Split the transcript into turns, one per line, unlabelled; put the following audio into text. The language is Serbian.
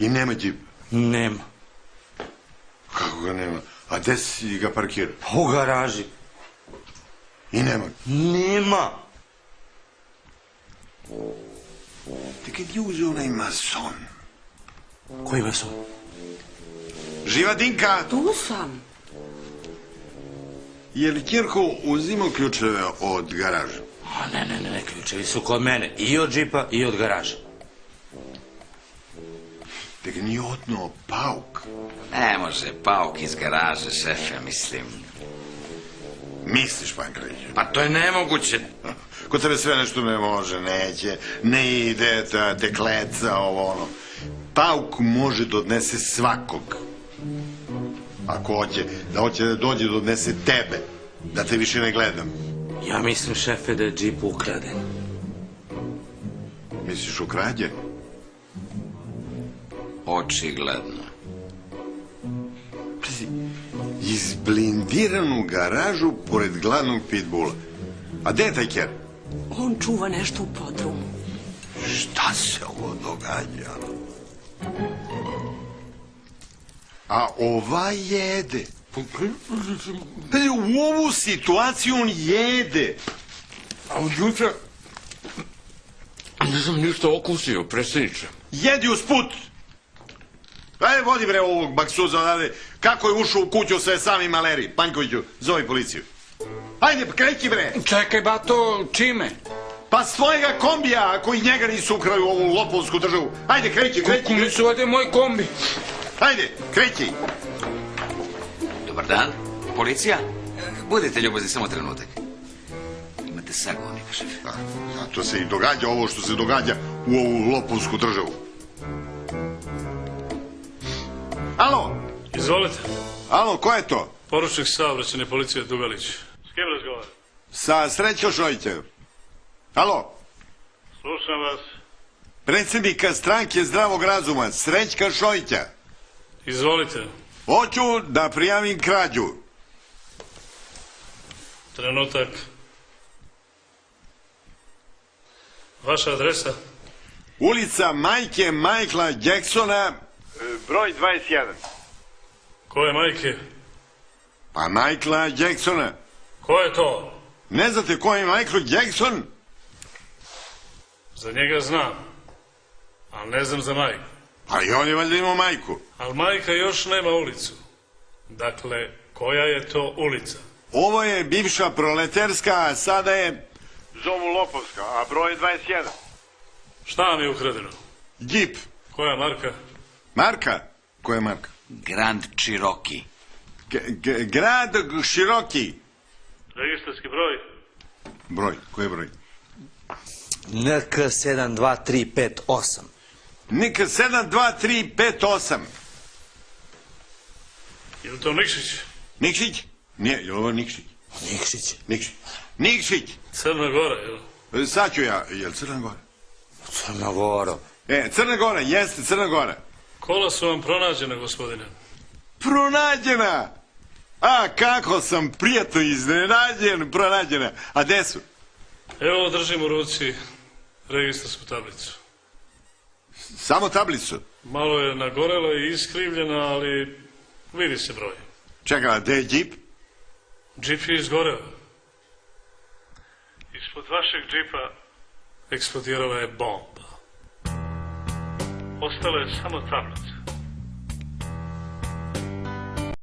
I nema džip?
Nema.
Kako ga nema? A gde si ga parkirao?
U garaži.
I nema?
Nema.
Te kad je uzeo onaj mason?
Koji mason?
Živa Dinka!
Tu sam.
Je li Kirko uzimao ključeve od garaža?
Ne, ključevi su kod mene. I od džipa i od garaža.
Te ga nije otnuo pauk?
Ne može, pauk iz garaže, šefe, mislim.
Misliš, Pankreć?
Pa to je nemoguće.
Kod tebe sve nešto ne može, neće, ne ide, te kleca, ovo ono. Pauk može da odnese svakog. Ako hoće da dođe da odnese tebe, da te više ne gledam.
Ja mislim, šefe, da je džip ukraden.
Misliš ukrađen?
Očigledno.
Pazi, izblindiranu garažu pored gladnog pitbula. A gde je taj ker?
On čuva nešto u podrumu.
Šta se ovo događa? A ova jede. Pazi, u ovu situaciju on jede.
A od jutra nisam ništa okusio, predsjedniče.
Jedi usput. Ajde, vodi bre ovog baksuza odavde. Kako je ušao u kuću sve sami maleri. Panjkoviću, zovi policiju. Ajde, kreći bre.
Čekaj, bato, čime?
Pa s tvojega kombija, ako i njega nisu ukrali u ovu lopovsku državu. Ajde, kreći.
Kako nisu ovdje moj kombi?
Ajde, kreći.
Dobar dan, policija? Budite ljubazni, samo trenutak. Imate sagovornika, šefe.
Da, zato se i događa ovo što se događa u ovu lopovsku državu. Alo?
Izvolite.
Alo, ko je to?
Poručnik saobraćajne policije Dugalić. S kim razgovaram?
Sa Srećko Šojićem. Alo?
Slušam vas.
Predsjednika stranke Zdravog razuma, Srećka Šojića.
Izvolite.
Hoću da prijavim krađu.
Trenutak. Vaša adresa?
Ulica majke Michaela Jacksona, broj 21.
Koje majke?
Pa Michaela Jacksona.
Ko je to?
Ne znate ko je Michael Jackson?
Za njega znam. Ali ne znam za majku.
A i on je valjda imao majku.
Ali majka još nema ulicu. Dakle, koja je to ulica?
Ovo je bivša proleterska, a sada je... Zovu Lopovska, a broj je 21.
Šta vam je ukradeno?
Džip.
Koja marka?
Marka? Koja je marka?
Grand Cherokee.
Grad Široki.
Registarski broj?
Broj, koji je broj?
NK 72358.
NK 72358.
Je li to Nikšić?
Nikšić? Nije, je li ovo Nikšić?
Nikšić.
Nikšić. Nikšić.
Crna Gora, jel?
Sad ću ja, je li Crna Gora?
Crna Gora.
Crna Gora, jeste Crna Gora.
Kola su vam pronađena, gospodine.
Pronađena! A, kako sam prijatno iznenađen, pronađena. A gde su?
Evo, držim u ruci registarsku tablicu.
Samo tablicu?
Malo je nagorela i iskrivljena, ali vidi se broj.
Čekaj, a gde je džip?
Džip je izgoreo. Ispod vašeg džipa eksplodirala je bomba. Ostala je samo tablica.